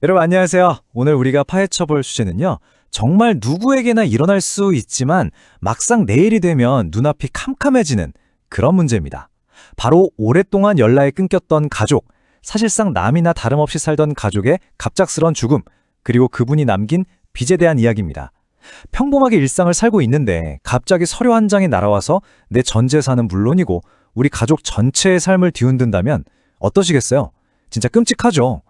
여러분 안녕하세요. 오늘 우리가 파헤쳐볼 주제는요. 정말 누구에게나 일어날 수 있지만 막상 내일이 되면 눈앞이 캄캄해지는 그런 문제입니다. 바로 오랫동안 연락이 끊겼던 가족, 사실상 남이나 다름없이 살던 가족의 갑작스런 죽음, 그리고 그분이 남긴 빚에 대한 이야기입니다. 평범하게 일상을 살고 있는데 갑자기 서류 한 장이 날아와서 내 전 재산은 물론이고 우리 가족 전체의 삶을 뒤흔든다면 어떠시겠어요? 진짜 끔찍하죠.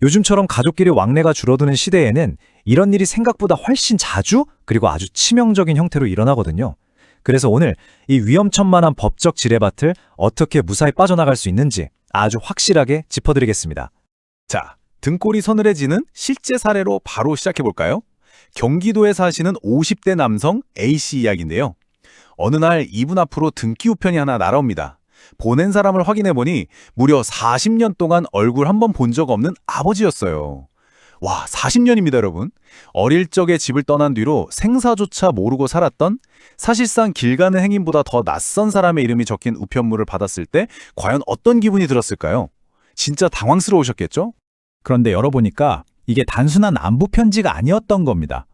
요즘처럼 가족끼리 왕래가 줄어드는 시대에는 이런 일이 생각보다 훨씬 자주 그리고 아주 치명적인 형태로 일어나거든요. 그래서 오늘 이 위험천만한 법적 지뢰밭을 어떻게 무사히 빠져나갈 수 있는지 아주 확실하게 짚어드리겠습니다. 자, 등골이 서늘해지는 실제 사례로 바로 시작해볼까요? 경기도에 사시는 50대 남성 A씨 이야기인데요. 어느 날 이분 앞으로 등기 우편이 하나 날아옵니다. 보낸 사람을 확인해보니 무려 40년 동안 얼굴 한 번 본 적 없는 아버지였어요. 와, 40년입니다, 여러분. 어릴 적에 집을 떠난 뒤로 생사조차 모르고 살았던, 사실상 길 가는 행인보다 더 낯선 사람의 이름이 적힌 우편물을 받았을 때 과연 어떤 기분이 들었을까요? 진짜 당황스러우셨겠죠? 그런데 열어보니까 이게 단순한 안부 편지가 아니었던 겁니다.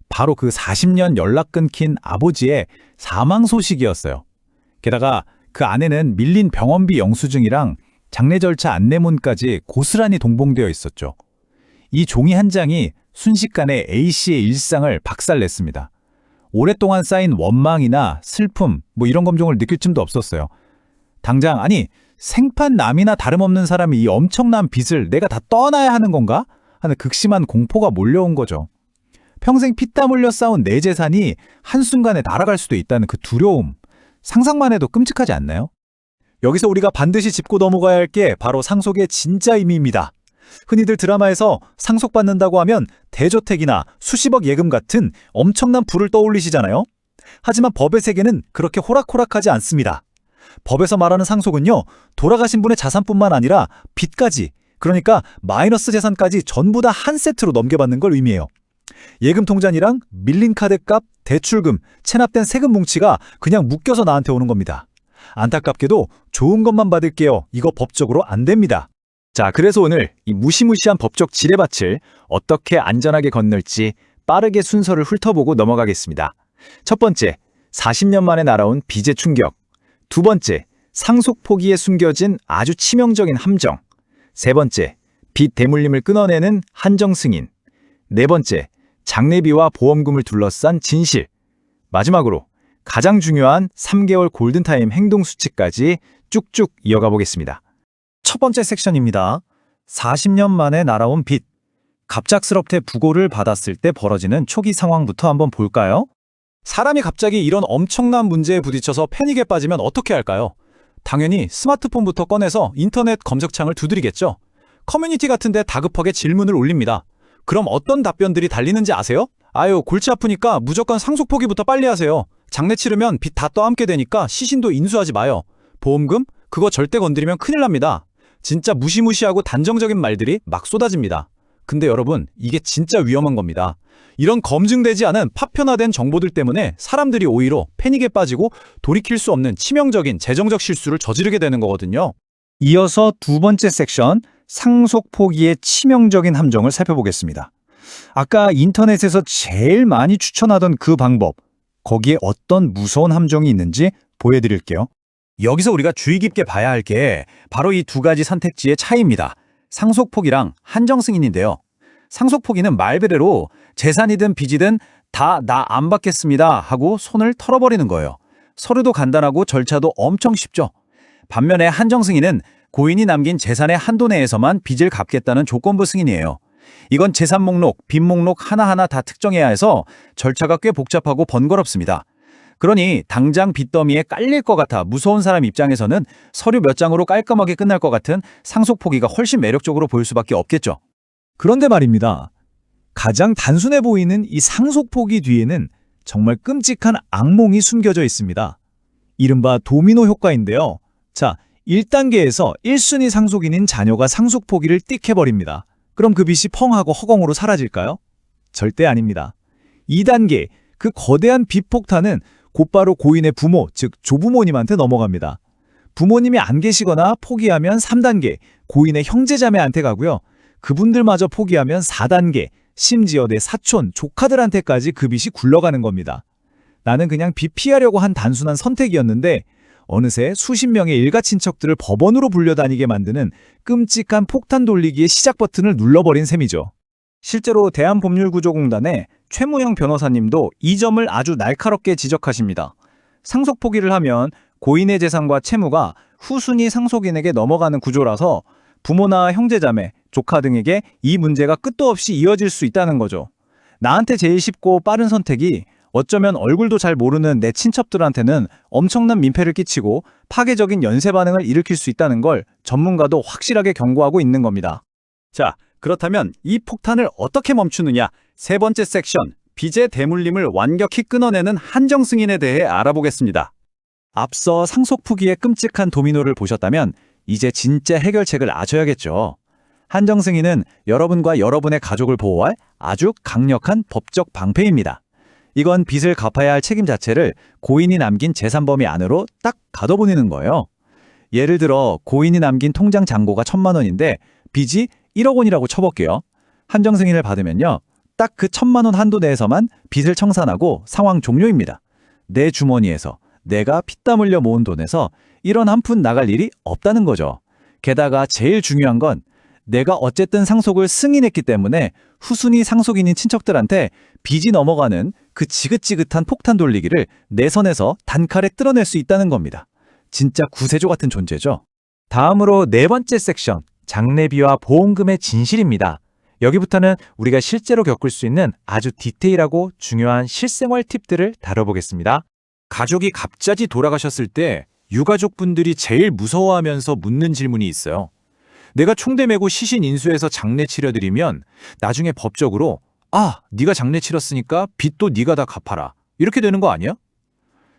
바로 그 40년 연락 끊긴 아버지의 사망 소식이었어요. 게다가 그 안에는 밀린 병원비 영수증이랑 장례 절차 안내문까지 고스란히 동봉되어 있었죠. 이 종이 한 장이 순식간에 A씨의 일상을 박살냈습니다. 오랫동안 쌓인 원망이나 슬픔, 이런 감정을 느낄 틈도 없었어요. 당장, 생판 남이나 다름없는 사람이 이 엄청난 빚을 내가 다 떠나야 하는 건가? 하는 극심한 공포가 몰려온 거죠. 평생 피땀 흘려 쌓은 내 재산이 한순간에 날아갈 수도 있다는 그 두려움, 상상만 해도 끔찍하지 않나요? 여기서 우리가 반드시 짚고 넘어가야 할 게 바로 상속의 진짜 의미입니다. 흔히들 드라마에서 상속받는다고 하면 대저택이나 수십억 예금 같은 엄청난 부를 떠올리시잖아요. 하지만 법의 세계는 그렇게 호락호락하지 않습니다. 법에서 말하는 상속은요, 돌아가신 분의 자산뿐만 아니라 빚까지, 그러니까 마이너스 재산까지 전부 다 한 세트로 넘겨받는 걸 의미해요. 예금 통장이랑 밀린 카드값, 대출금, 체납된 세금 뭉치가 그냥 묶여서 나한테 오는 겁니다. 안타깝게도 좋은 것만 받을게요. 이거 법적으로 안 됩니다. 자, 그래서 오늘 이 무시무시한 법적 지뢰밭을 어떻게 안전하게 건널지 빠르게 순서를 훑어보고 넘어가겠습니다. 첫 번째, 40년 만에 날아온 빚의 충격. 두 번째, 상속 포기에 숨겨진 아주 치명적인 함정. 세 번째, 빚 대물림을 끊어내는 한정 승인. 네 번째, 장례비와 보험금을 둘러싼 진실. 마지막으로 가장 중요한 3개월 골든타임 행동 수칙까지 쭉쭉 이어가 보겠습니다. 첫 번째 섹션입니다. 40년 만에 날아온 빚. 갑작스럽게 부고를 받았을 때 벌어지는 초기 상황부터 한번 볼까요? 사람이 갑자기 이런 엄청난 문제에 부딪혀서 패닉에 빠지면 어떻게 할까요? 당연히 스마트폰부터 꺼내서 인터넷 검색창을 두드리겠죠. 커뮤니티 같은 데 다급하게 질문을 올립니다. 그럼 어떤 답변들이 달리는지 아세요? 아유, 골치 아프니까 무조건 상속 포기부터 빨리 하세요. 장례 치르면 빚 다 떠안게 되니까 시신도 인수하지 마요. 보험금? 그거 절대 건드리면 큰일 납니다. 진짜 무시무시하고 단정적인 말들이 막 쏟아집니다. 근데 여러분, 이게 진짜 위험한 겁니다. 이런 검증되지 않은 파편화된 정보들 때문에 사람들이 오히려 패닉에 빠지고 돌이킬 수 없는 치명적인 재정적 실수를 저지르게 되는 거거든요. 이어서 두 번째 섹션, 상속 포기의 치명적인 함정을 살펴보겠습니다. 아까 인터넷에서 제일 많이 추천하던 그 방법, 거기에 어떤 무서운 함정이 있는지 보여드릴게요. 여기서 우리가 주의 깊게 봐야 할 게 바로 이 두 가지 선택지의 차이입니다. 상속 포기랑 한정 승인인데요. 상속 포기는 말 그대로 재산이든 빚이든 다 나 안 받겠습니다 하고 손을 털어버리는 거예요. 서류도 간단하고 절차도 엄청 쉽죠. 반면에 한정 승인은 고인이 남긴 재산의 한도 내에서만 빚을 갚겠다는 조건부 승인이에요. 이건 재산 목록, 빚 목록 하나하나 다 특정해야 해서 절차가 꽤 복잡하고 번거롭습니다. 그러니 당장 빚더미에 깔릴 것 같아 무서운 사람 입장에서는 서류 몇 장으로 깔끔하게 끝날 것 같은 상속 포기가 훨씬 매력적으로 보일 수밖에 없겠죠. 그런데 말입니다. 가장 단순해 보이는 이 상속 포기 뒤에는 정말 끔찍한 악몽이 숨겨져 있습니다. 이른바 도미노 효과인데요. 자, 1단계에서 1순위 상속인인 자녀가 상속 포기를 띡 해버립니다. 그럼 그 빚이 펑하고 허공으로 사라질까요? 절대 아닙니다. 2단계, 그 거대한 빚 폭탄은 곧바로 고인의 부모, 즉 조부모님한테 넘어갑니다. 부모님이 안 계시거나 포기하면 3단계, 고인의 형제자매한테 가고요. 그분들마저 포기하면 4단계, 심지어 내 사촌, 조카들한테까지 그 빚이 굴러가는 겁니다. 나는 그냥 빚 피하려고 한 단순한 선택이었는데 어느새 수십 명의 일가 친척들을 법원으로 불려다니게 만드는 끔찍한 폭탄 돌리기의 시작 버튼을 눌러버린 셈이죠. 실제로 대한법률구조공단의 최무영 변호사님도 이 점을 아주 날카롭게 지적하십니다. 상속 포기를 하면 고인의 재산과 채무가 후순위 상속인에게 넘어가는 구조라서 부모나 형제자매, 조카 등에게 이 문제가 끝도 없이 이어질 수 있다는 거죠. 나한테 제일 쉽고 빠른 선택이 어쩌면 얼굴도 잘 모르는 내 친척들한테는 엄청난 민폐를 끼치고 파괴적인 연쇄 반응을 일으킬 수 있다는 걸 전문가도 확실하게 경고하고 있는 겁니다. 자, 그렇다면 이 폭탄을 어떻게 멈추느냐? 세 번째 섹션, 빚의 대물림을 완벽히 끊어내는 한정 승인에 대해 알아보겠습니다. 앞서 상속 포기의 끔찍한 도미노를 보셨다면 이제 진짜 해결책을 아셔야겠죠. 한정 승인은 여러분과 여러분의 가족을 보호할 아주 강력한 법적 방패입니다. 이건 빚을 갚아야 할 책임 자체를 고인이 남긴 재산 범위 안으로 딱 가둬보내는 거예요. 예를 들어 고인이 남긴 통장 잔고가 1,000만 원인데 빚이 1억 원이라고 쳐볼게요. 한정 승인을 받으면요. 딱 그 1,000만 원 한도 내에서만 빚을 청산하고 상황 종료입니다. 내 주머니에서 내가 피땀 흘려 모은 돈에서 1원 한 푼 나갈 일이 없다는 거죠. 게다가 제일 중요한 건 내가 어쨌든 상속을 승인했기 때문에 후순위 상속인인 친척들한테 빚이 넘어가는 그 지긋지긋한 폭탄 돌리기를 내 선에서 단칼에 뜯어낼 수 있다는 겁니다. 진짜 구세주 같은 존재죠. 다음으로 네 번째 섹션, 장례비와 보험금의 진실입니다. 여기부터는 우리가 실제로 겪을 수 있는 아주 디테일하고 중요한 실생활 팁들을 다뤄보겠습니다. 가족이 갑자기 돌아가셨을 때 유가족분들이 제일 무서워하면서 묻는 질문이 있어요. 내가 총대 메고 시신 인수해서 장례 치러드리면 나중에 법적으로 네가 장례 치렀으니까 빚도 네가 다 갚아라. 이렇게 되는 거 아니야?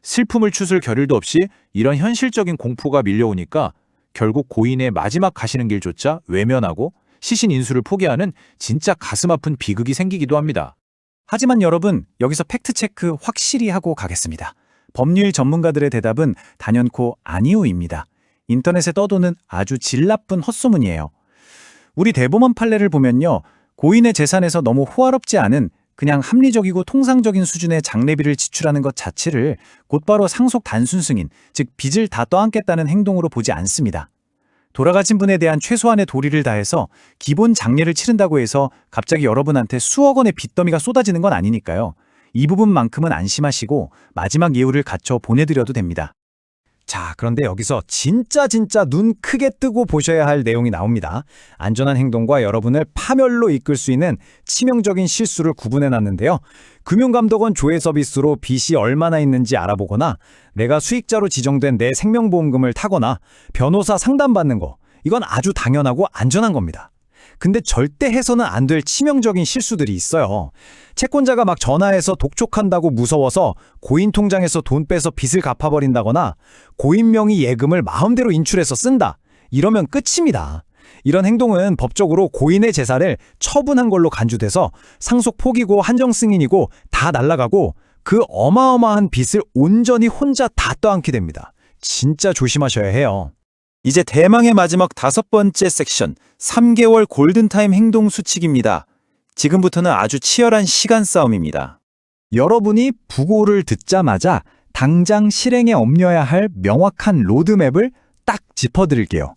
슬픔을 추스를 겨를도 없이 이런 현실적인 공포가 밀려오니까 결국 고인의 마지막 가시는 길조차 외면하고 시신 인수를 포기하는 진짜 가슴 아픈 비극이 생기기도 합니다. 하지만 여러분, 여기서 팩트체크 확실히 하고 가겠습니다. 법률 전문가들의 대답은 단연코 아니오입니다. 인터넷에 떠도는 아주 질 나쁜 헛소문이에요. 우리 대법원 판례를 보면요. 고인의 재산에서 너무 호화롭지 않은 그냥 합리적이고 통상적인 수준의 장례비를 지출하는 것 자체를 곧바로 상속 단순 승인, 즉 빚을 다 떠안겠다는 행동으로 보지 않습니다. 돌아가신 분에 대한 최소한의 도리를 다해서 기본 장례를 치른다고 해서 갑자기 여러분한테 수억 원의 빚더미가 쏟아지는 건 아니니까요. 이 부분만큼은 안심하시고 마지막 예우를 갖춰 보내드려도 됩니다. 자, 그런데 여기서 진짜 눈 크게 뜨고 보셔야 할 내용이 나옵니다. 안전한 행동과 여러분을 파멸로 이끌 수 있는 치명적인 실수를 구분해놨는데요. 금융감독원 조회 서비스로 빚이 얼마나 있는지 알아보거나 내가 수익자로 지정된 내 생명보험금을 타거나 변호사 상담받는 거, 이건 아주 당연하고 안전한 겁니다. 근데 절대 해서는 안 될 치명적인 실수들이 있어요. 채권자가 막 전화해서 독촉한다고 무서워서 고인 통장에서 돈 빼서 빚을 갚아버린다거나 고인 명의 예금을 마음대로 인출해서 쓴다. 이러면 끝입니다. 이런 행동은 법적으로 고인의 재산을 처분한 걸로 간주돼서 상속 포기고 한정 승인이고 다 날아가고 그 어마어마한 빚을 온전히 혼자 다 떠안게 됩니다. 진짜 조심하셔야 해요. 이제 대망의 마지막 5번째 섹션, 3개월 골든타임 행동 수칙입니다. 지금부터는 아주 치열한 시간 싸움입니다. 여러분이 부고를 듣자마자 당장 실행에 옮겨야 할 명확한 로드맵을 딱 짚어드릴게요.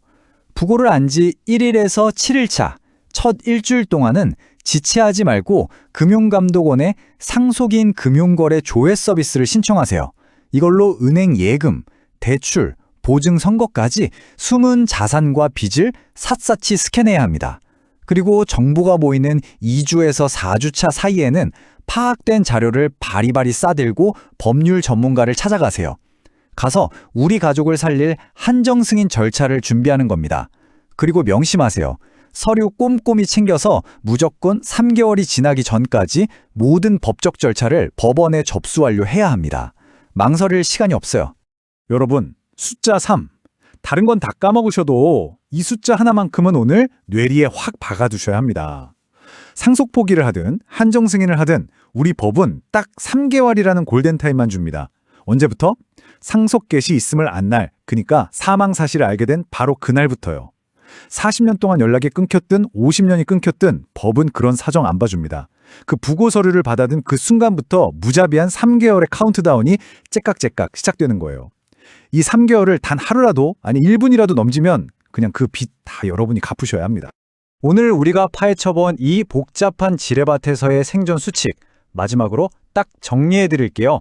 부고를 안 지 1일에서 7일차, 첫 일주일 동안은 지체하지 말고 금융감독원에 상속인 금융거래 조회 서비스를 신청하세요. 이걸로 은행 예금, 대출, 보증 선고까지 숨은 자산과 빚을 샅샅이 스캔해야 합니다. 그리고 정보가 보이는 2주에서 4주차 사이에는 파악된 자료를 바리바리 싸들고 법률 전문가를 찾아가세요. 가서 우리 가족을 살릴 한정 승인 절차를 준비하는 겁니다. 그리고 명심하세요. 서류 꼼꼼히 챙겨서 무조건 3개월이 지나기 전까지 모든 법적 절차를 법원에 접수 완료해야 합니다. 망설일 시간이 없어요. 여러분, 숫자 3. 다른 건 다 까먹으셔도 이 숫자 하나만큼은 오늘 뇌리에 확 박아두셔야 합니다. 상속 포기를 하든 한정 승인을 하든 우리 법은 딱 3개월이라는 골든타임만 줍니다. 언제부터? 상속 개시 있음을 안 날, 그러니까 사망 사실을 알게 된 바로 그날부터요. 40년 동안 연락이 끊겼든 50년이 끊겼든 법은 그런 사정 안 봐줍니다. 그 부고 서류를 받아든 그 순간부터 무자비한 3개월의 카운트다운이 째깍째깍 시작되는 거예요. 이 3개월을 단 하루라도 아니 1분이라도 넘지면 그냥 그 빚 다 여러분이 갚으셔야 합니다. 오늘 우리가 파헤쳐본 이 복잡한 지뢰밭에서의 생존 수칙, 마지막으로 딱 정리해 드릴게요.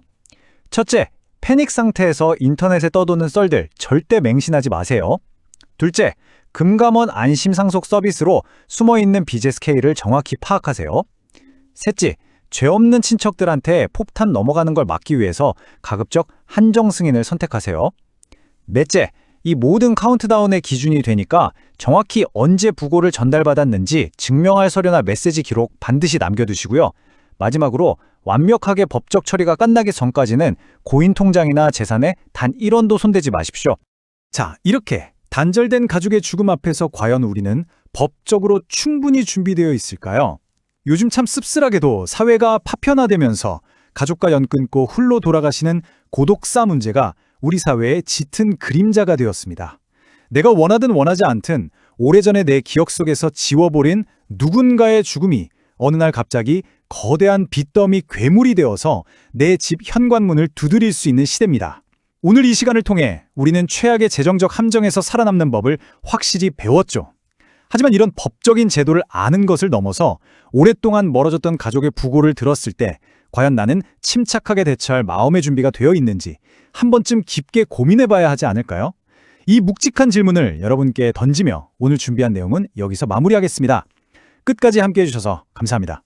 첫째, 패닉 상태에서 인터넷에 떠도는 썰들 절대 맹신하지 마세요. 둘째, 금감원 안심상속 서비스로 숨어있는 빚의 스케일을 정확히 파악하세요. 셋째, 죄 없는 친척들한테 폭탄 넘어가는 걸 막기 위해서 가급적 한정 승인을 선택하세요. 넷째, 이 모든 카운트다운의 기준이 되니까 정확히 언제 부고를 전달받았는지 증명할 서류나 메시지 기록 반드시 남겨두시고요. 마지막으로 완벽하게 법적 처리가 끝나기 전까지는 고인 통장이나 재산에 단 1원도 손대지 마십시오. 자, 이렇게 단절된 가족의 죽음 앞에서 과연 우리는 법적으로 충분히 준비되어 있을까요? 요즘 참 씁쓸하게도 사회가 파편화되면서 가족과 연 끊고 홀로 돌아가시는 고독사 문제가 우리 사회의 짙은 그림자가 되었습니다. 내가 원하든 원하지 않든 오래전에 내 기억 속에서 지워버린 누군가의 죽음이 어느 날 갑자기 거대한 빚더미 괴물이 되어서 내 집 현관문을 두드릴 수 있는 시대입니다. 오늘 이 시간을 통해 우리는 최악의 재정적 함정에서 살아남는 법을 확실히 배웠죠. 하지만 이런 법적인 제도를 아는 것을 넘어서 오랫동안 멀어졌던 가족의 부고를 들었을 때 과연 나는 침착하게 대처할 마음의 준비가 되어 있는지 한 번쯤 깊게 고민해봐야 하지 않을까요? 이 묵직한 질문을 여러분께 던지며 오늘 준비한 내용은 여기서 마무리하겠습니다. 끝까지 함께해 주셔서 감사합니다.